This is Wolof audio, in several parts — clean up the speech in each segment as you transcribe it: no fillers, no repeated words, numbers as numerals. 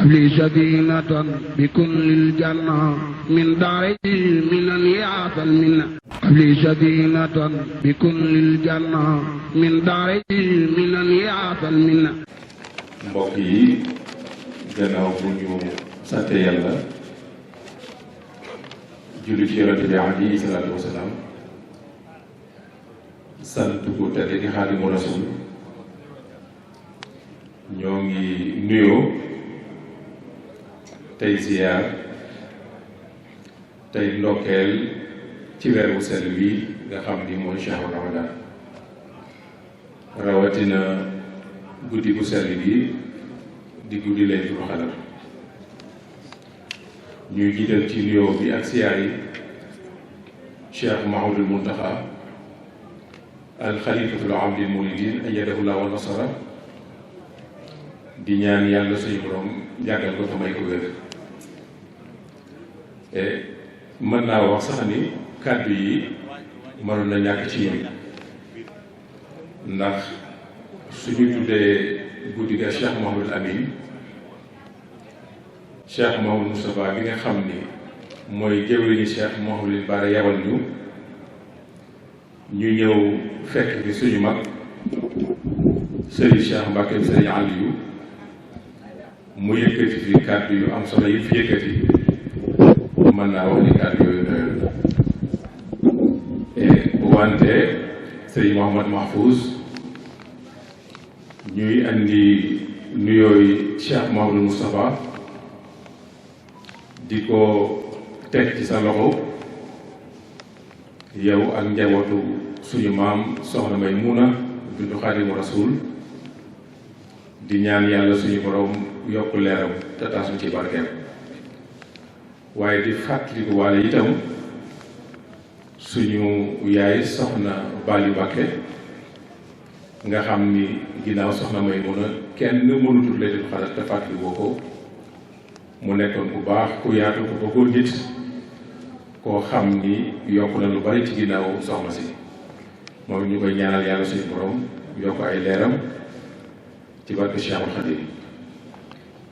li sadinatan bi kullil janna min daari minan yaatal minna li sadinatan bi kullil janna min daari minan yaatal minna. mbokk yi gannaaw bu ñu sante yàlla julli ci yonent bi alayhi salaatu wasalaam sant ku tedd gi Xaadimu Rasuul ñoo ngi nuyoo tey ziyaar tey ndokkeel ci weer wu sell wi nga xam ni mooy shahru Ramadan rawatina guddi gu sell gi di guddi Laylatul Qadr ñuy jiital ci nuyoo bi ak siyaar yi Cheikh Mouhamadoul Mountakha al xalifatul aam lil muridin ayyadahu llaahu wa nasara di ñaan yàlla suñu borom yàggal ko te may ko wér. mën naa wax sax ni kàddu yi mënoon na ñàkk ci ñun ndax suñu tuddee guddi ga Cheikh Mouhamadoul Amine Cheikh Mouhamadoul Moustapha bi nga xam ni mooy jëwriñu Cheikh Mouhamadoul Bara yabal ñu ñëw fekk fi suñu mag Serigne Cheikh Mbacke Serigne Aliou mu yëkkati fi kàddu yu am solo yi fi yëkkati mën naa wax ni kàddu yooyu doyul wante Serigne Mouhamad Mahfouz ñuy andi nuyooy Cheikh Mouhamadoul Moustapha di ko teg ci sa loxo yow ak njabootu suñu maam soxna Maymuna bintu Xaadimu Rasuul di ñaan yàlla suñu borom yokk leeram te tasu ci barkeem waaye di fàttaliku waale itam suñu yaay soxna Bali Mbàkke nga xam ni ginnaaw soxna Maymuna kenn mënutul Laylatul Qadr te fàttalikoo ko mu nekkoon ku baax ku yaatu ku bëggoon nit koo xam ni yokk na lu bari ci ginnaaw soxna si moom ñu koy ñaanal yàlla suñu borom yokk ay leeram ci barke Cheikhul Khadim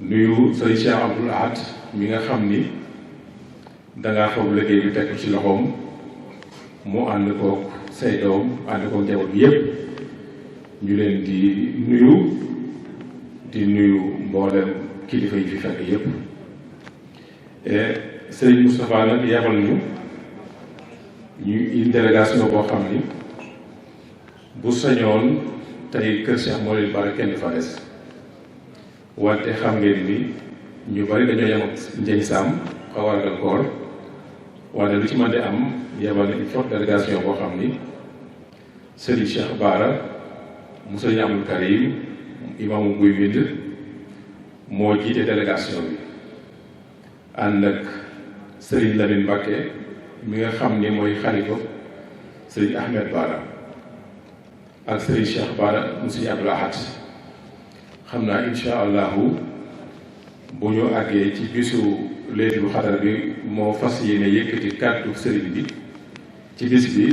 nuyu sëriñ Cheikh Abdoul Ahad mi nga xam ni dangaa foog liggéey bi teg ci loxoom mu ànd koog say doom ànd koog njaboot bi yépp ñu leen di nuyu mboolem kilifa yi fi fekk yépp Serigne Moustapha nag yabal ñu une délégation boo xam ni bu sañoon tey kër Cheikh Mouhamadoul Bara kenn fa des wante xam ngeen ni ñu bari dañoo yem ak Ndiaye Sam xaw a ragal koor wante lu ci mën di am yabal une forte délégation boo xam ni Serigne Cheikh Bara mu Serigne Abdoul Karim imaamu Guy Mbind moo jiite délégation bi ànd ak Serigne Lamine Mbacke mi nga xam ni mooy xalifa Serigne Ahmed Bara ak Serigne Cheikh Bara mu Serigne Abdoul Ahad xam naa incha allahu bu ñu àggee ci bisu Laylatul Qadr bi moo fas yéene yëkkati kàddu Serigne bi ci bis bi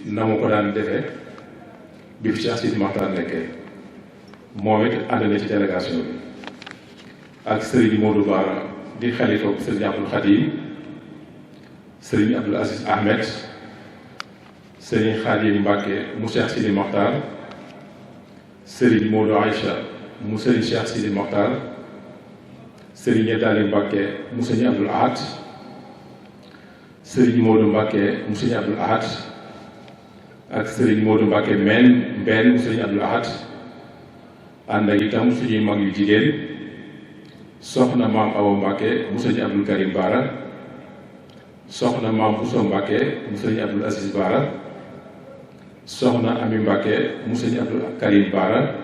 na mu ko daan defee bi fi Cheikh Sidi Mokhtar nekkee moom it ànd na ci délégation bi ak Serigne Modou Bara di xalifa Serigne Abdoul Khadim Serigne Abdoul Aziz Ahmed Serigne Khadim Mbacke mu Cheikh Sidi Mokhtar Serigne Modou Aïcha mu Serigne Cheikh Sidi Mokhtar Serigne Dali Mbacke mu Serigne Abdoul Ahad Serigne Modou Mbacke mu Serigne Abdoul Ahad ak Serigne Modou Mbacke Mbène mu Serigne Abdoul Ahad ànd ak itam suñuy mag yu jigéen soxna maam Awa Mbacke mu Serigne Abdoul Karim Bara soxna maam Bousso Mbacke mu Serigne Abdoul Aziz Bara soxna Ami Mbacke mu Serigne Abdoul Karim Bara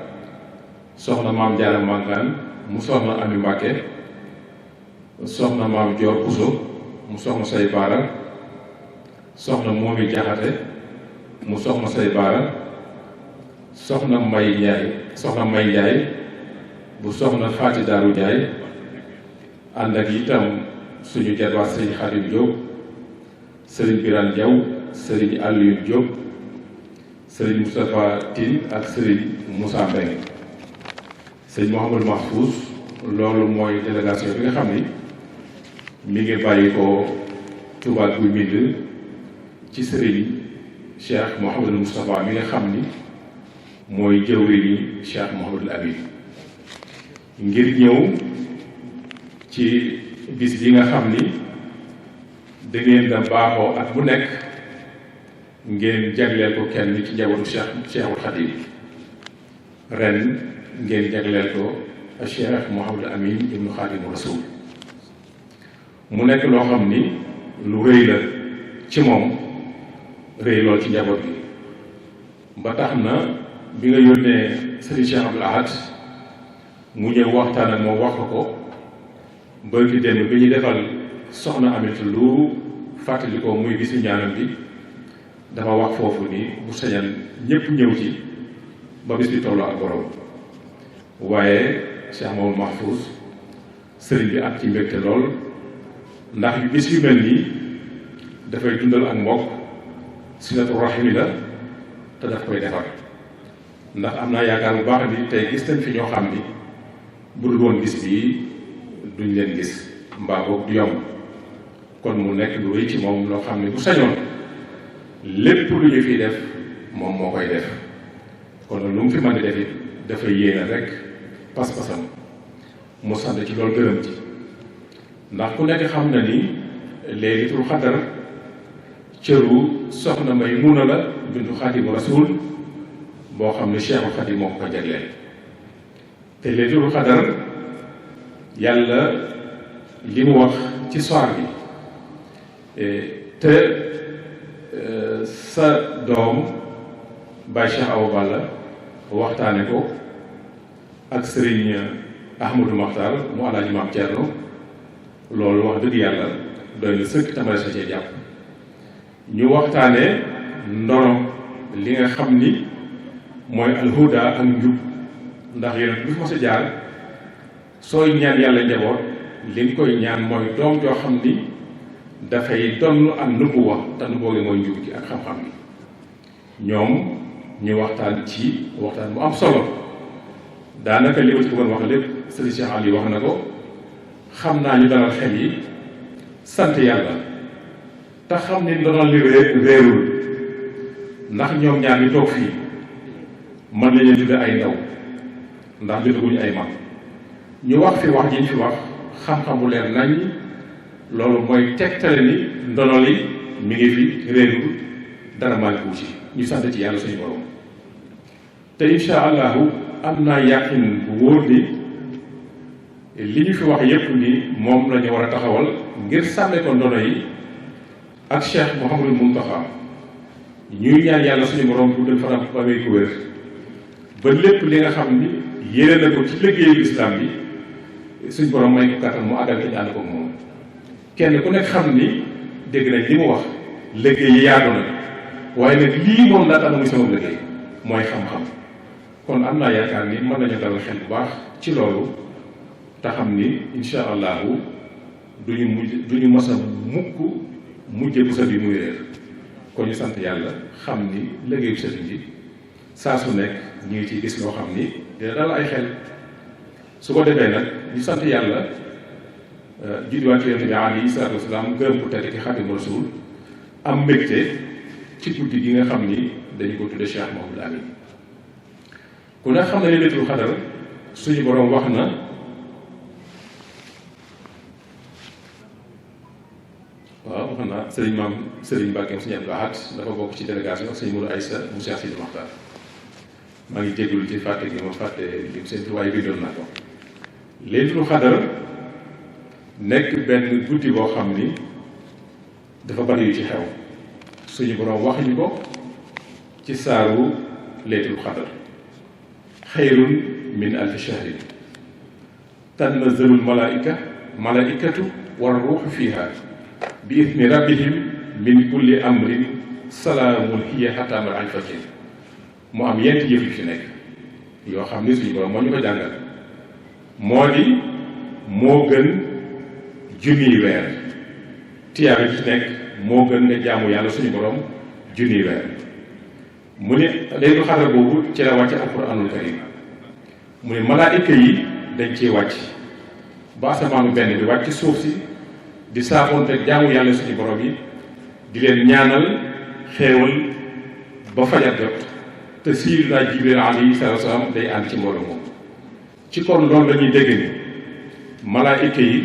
soxna maam Diarra Mangane mu soxna Ami Mbacke soxna maam Dior Bousso mu soxna Say Bara soxna Momi Jaxate mu soxna Say Bara soxna May Ndiaye bu soxna Faati Daaru Ndiaye ànd ak itam suñu jarbaat Serigne Khadim Diop Serigne Birane Diaw Serigne Aliou Diop Serigne Moustapha Tine ak Serigne Moussa Mbengue Serigne Mouhamadoul Mahfouz loolu mooy délégation bi nga xam ni mi ngi bàyyi ko Touba Guy Mbind ci sëriñ Cheikh Mouhamadul Moustapha mi nga xam ni mooy jëwriñu Cheikh Mouhamadul Amin ngir ñëw ci bis bi nga xam ni da ngeen da baaxoo at bu nekk ngeen jagleel ko kenn ci njabootu Cheikhul Khadim ren ngeen jagleel ko Cheikh Mouhamadul Amin ibnu Khadim Rasoul mu nekk loo xam ni lu rëy la ci moom rëy lool ci njaboot bi ba tax na bi nga yónnee Serigne Cheikh Abdoul Ahad mu ñëw waxtaan ak moom wax ko bërki démb bi ñu defal soxna Aminata lu fàttali ko muy bisu ñaanam bi dafa wax foofu ni bu sañan ñépp ñëw ci ba bis bi tolloo ak borom waaye Cheikh Mamadou Mahfouz sëriñ bi ak ci mbégte lool ndax bis yu mel nii dafay dundal ak mbokk silatu rahimi la te daf koy defar ndax am naa yaakaar bu baax ni tey gis nañ fi ñoo xam ni bu dul woon bis bii duñ leen gis mbaa boog du yomb kon mu nekk lu rëy ci moom loo xam ne bu sañoon lépp lu ñu fi def moom moo koy def kon lu mu fi mën di def it dafay yéene rek pas-pasam mu sant ci loolu gërëm ci ndax ku nekk xam na ni Laylatul Qadr cëru soxna Maymuna la bintu Xaadimu Rasuul boo xam ne Cheikhul Khadim moo ko jagleel te Laylatul Qadr yàlla li mu wax ci soir bi te sa doom Baye Cheikh Awa Balla waxtaane ko ak Serigne Ahmadou Makhtar mu Alaaji Maam Thierno loolu wax dëgg yàlla doy na sëkk tamale sa cee jàpp ñu waxtaane ndono li nga xam ni mooy alhuda ak njub ndax yonent bi fi mos a jaar sooy ñaan yàlla njaboot li nga koy ñaan mooy doom joo xam ni dafay donn ak nubuwa te nubuwa gi mooy njub gi ak xam-xam gi ñoom ñu waxtaan ci waxtaan bu am solo daanaka li ma ci bëggoon wax lépp Sëriñ Cheikh Ali wax na ko xam naa ñu dalal xel yi sant yàlla te xam ni ndonal li réerul ndax ñoom ñaar ñu toog fii mën nañu tudde ay ndaw ndax jotaguñu ay mag ñu wax fi wax ji ñu fi wax xam-xam bu leer nañ loolu mooy tegtale ni ndono li mi ngi fi réerul dara manqué ci ñu sant ci yàlla suñu borom te incha allahu am naa yàqin bu wóor ni li ñu fi wax yépp ni moom la ñu war a taxawal ngir sàmme ko ndono yi ak Cheikh Mouhamadou Mountakha ñuy ñaan yàlla suñu borom bu dul fanam ba may ko wér ba lépp li nga xam ni yéene na ko ci liggéeyu islam bi suñ borom may ko kàttan mu àggal ñu ànd ko moom kenn ku nekk xam ni dégg nañ li mu wax liggéey yi yaatu na waaye nag lii moom daa tax muy sama liggéey mooy xam-xam kon am naa yaakaar ni mën nañu dalal xel bu baax ci loolu te xam ni insha allahu duñu mos a mujje bu sa bi muy réer kon ñu sant yàlla xam ni liggéeyu sëriñ bi saa su nekk ñu ngi ciy gis loo xam ni dina dal ay xel su ko defee nag ñu sant yàlla juddiwaat ci yonent bi alayhi salaatu wasalaam gërëm ku tedd ki Xaadimu Rasuul am mbégte ci guddi gi nga xam ni dañu ko tudde Cheikh Mouhamadul Amin ku ne xam ne Laylatul Qadr suñu boroom wax na waaw wax na sëriñ maam sëriñ Mbàkke Sëriñ Abdou Ahad dafa bokk ci délégation ak sëriñ Modou Aïssa mu Cheikh Sidi Mokhtar maa ngi jégalu ci fàtte gi ma fàtte lim seen waaye bindoon naa ko Laylatul Qadr nekk benn guddi boo xam ni dafa bari yu ci xew suñu boroom wax ñu ko ci saaru Laylatul Qadr xayrun min alfi shahrin tanazzalul malaikatu war ruuxu fiha bi idni rabbihim min kulli amrin salaamun hiya hattaa matla'il fajr mu am yent yëf yu fi nekk yoo xam ni suñu borom moo ñu ko jàngal moo di moo gën junniy weer tiyaaba ci nekk moo gën nga jaamu yàlla suñu borom junniy weer mu ne Laylatul Qadr boobu ci la wàcce alquranul karim mu ne malaayika yi dañ ciy wàcc ba asamaanu benn bi wàcc ci suuf si di saafoonte jaamu yàlla suñu borom yi di leen ñaanal xéewal ba fajar jot te Sayyidina Jibril alayhi salaatu wa salaam day ànd ci mbooloo moom. ci kon loolu la ñuy dégg ni malaayika yi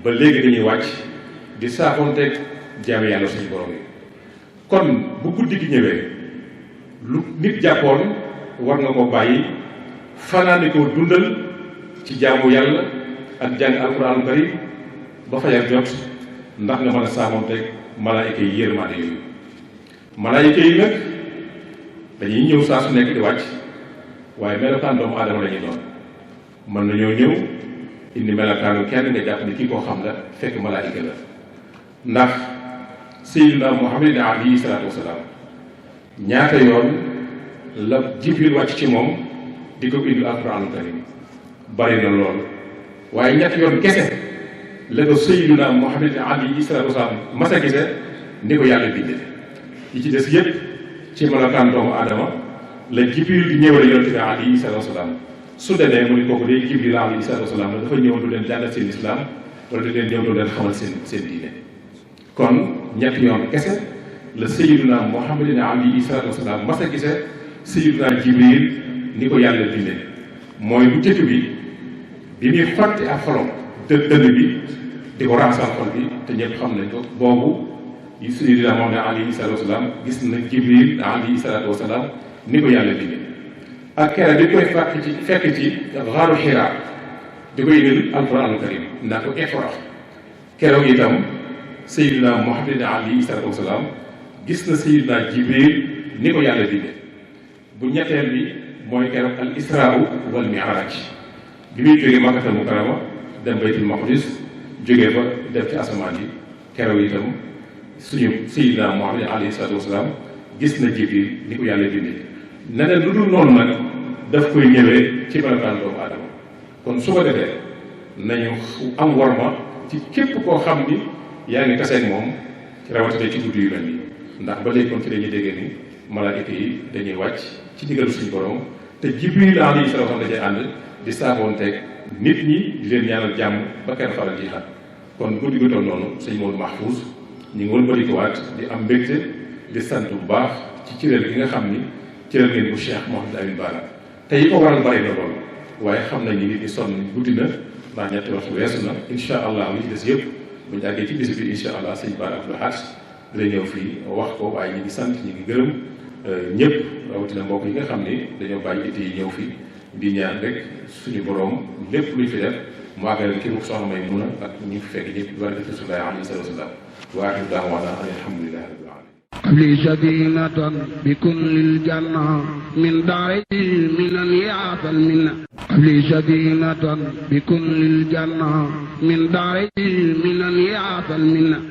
ba léegi dañuy wàcc di saafoonte jaamu yàlla suñu borom yi kon bu guddi gi ñëwee lu nit jàppoon war nga ko bàyyi fanaani ko dundal ci jaamu yàlla ak jàng alquraanu karim ba fajar jot ndax nga mën a saafoonteeg malaayika yi yërmande yooyu. malaayika yi nag dañuy ñëw saa su nekk di wàcc waaye melokaan doomu aadama la ñuy doon mën nañoo ñëw indi melokaanu kenn nga jàpp ni kii koo xam la fekk malaayika la ndax Sayyidina Muhammad alayhi salaatu wasalaam ñaata yoon la Jibril wàcc ci moom di ko indi alquraanu karim bari na lool waaye ñetti yoon kese la ko Sayyidina Muhammad alayhi salaatu wasalaam masa gise ni ko yàlla bindee yi ci des yépp ci melokaan doomu aadama la Jibril di ñëwale yonent bi alayhi salaatu wasalaam su demee mu ni kooku day Jibril alayhi salaatu wasalaam la dafa ñëw du leen jàngal seen islam wala du leen ñëw du leen xamal seen diine. kon ñetti yoon kese la Sayyidina Muhammad alayhi salaatu wasalaam mas a gise Sayyidina Jibril ni ko yàlla bindee mooy bu jëkk bi muy xotti ak xolom dënn bi di ko raasal xol bi te ñëpp xam nañ ko boobu Sayyidina Muhammad alayhi salaatu wasalaam gis na Jibril alayhi salaatu wasalaam ni ko yàlla bindee ak kere di koy fekk ci xaaru Xiraa di koy indil alquraanu karim ndax ko Iqra keroog itam Sayyidina Muhammad alayhi salaatu wasalaam gis na Sayyidina Jibril ni ko yàlla bindee bu ñetteel bi mooy keroog al israa wal mi'raaj bi muy jógee Makkatal Mukarrama dem Baytul Maqdis jógee fa def ci asamaan yi keroog itam suñu Sayyidina Muhammad alayhi salaatu wasalaam gis na Jibril ni ko yàlla bindee neneen lu dul noonu nag daf koy ñëwee ci melokaan doomu aadama kon su ko defee nañu am worma ci képp koo xam ni yaa ngi taseeg moom ci rawatina ci guddi yu mel nii ndax ba léegi kon ci dañuy déggee ni malaayika yi dañuy wàcc ci ndigalu suñu borom te Jibril alayhi salaatu wa salaam dajee ànd di saafoonteeg nit ñi di leen ñaanal jàmm ba kenn faral di xat kon guddi gu toll noonu sëñ Maodo Mahfouz ñu ngi woon bëri ko waat di am mbégte di sant bu baax ci cëral gi nga xam ni cëral ngeen bu Cheikh Mouhamadou Amine Bara te yi ko waral bari na lool waaye xam nañ ni nit ñi sonn guddi na ndax ñetti waxtu weesu na incha allah li ci des yëpp bu ñu àggee ci bis bi incha allah sëñ Bara Abdou Lahad dina ñëw fii wax ko waaye ñi ngi sant ñi ngi gërëm ñëpp rawatina mbokk yi nga xam ni dañoo bàyyi itte yi ñëw fii di ñaan rek suñu borom lépp luñ fi def mu àggale kii bu soxna may mun a ak ñu fi fekk ñëpp barakatu Rasulullah alayhi salaatu wa salaam wa axiru da'waana alhamdulillahi rabbil alamin لي سكينة بكل الجنة من داري من يعطى المنة لي سكينة بكل الجنة من داري من يعطى المنة